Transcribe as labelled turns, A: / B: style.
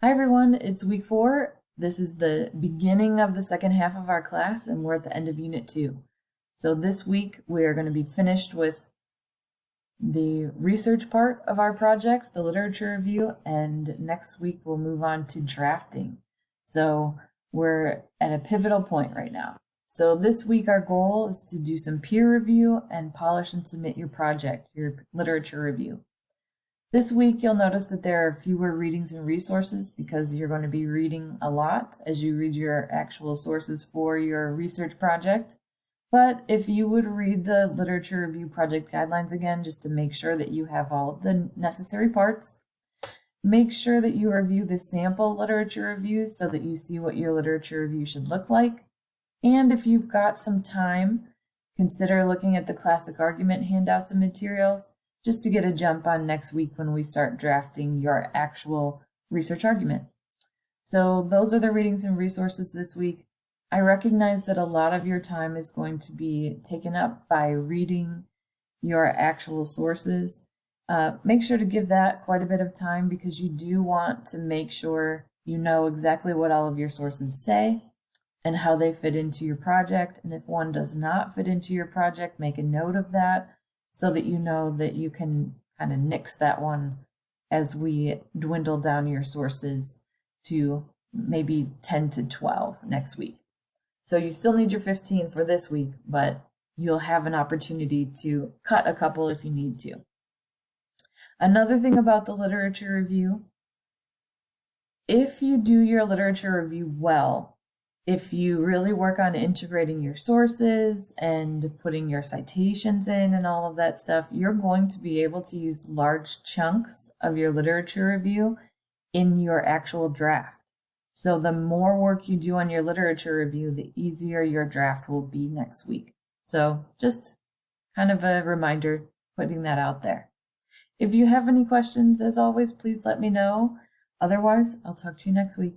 A: Hi everyone, it's week 4. This is the beginning of the second half of our class and we're at the end of unit 2. So this week we are going to be finished with the research part of our projects, the literature review, and next week we'll move on to drafting. So we're at a pivotal point right now. So this week our goal is to do some peer review and polish and submit your project, your literature review. This week, you'll notice that there are fewer readings and resources because you're going to be reading a lot as you read your actual sources for your research project. But if you would read the literature review project guidelines again, just to make sure that you have all of the necessary parts, make sure that you review the sample literature reviews so that you see what your literature review should look like. And if you've got some time, consider looking at the classic argument handouts and materials, just to get a jump on next week when we start drafting your actual research argument. So those are the readings and resources this week. I recognize that a lot of your time is going to be taken up by reading your actual sources. Make sure to give that quite a bit of time because you do want to make sure you know exactly what all of your sources say and how they fit into your project. And if one does not fit into your project, make a note of that, so that you know that you can kind of nix that one as we dwindle down your sources to maybe 10 to 12 next week. So you still need your 15 for this week, but you'll have an opportunity to cut a couple if you need to. Another thing about the literature review, if you do your literature review well, if you really work on integrating your sources and putting your citations in and all of that stuff, you're going to be able to use large chunks of your literature review in your actual draft. So the more work you do on your literature review, the easier your draft will be next week. So just kind of a reminder, putting that out there. If you have any questions, as always, please let me know. Otherwise, I'll talk to you next week.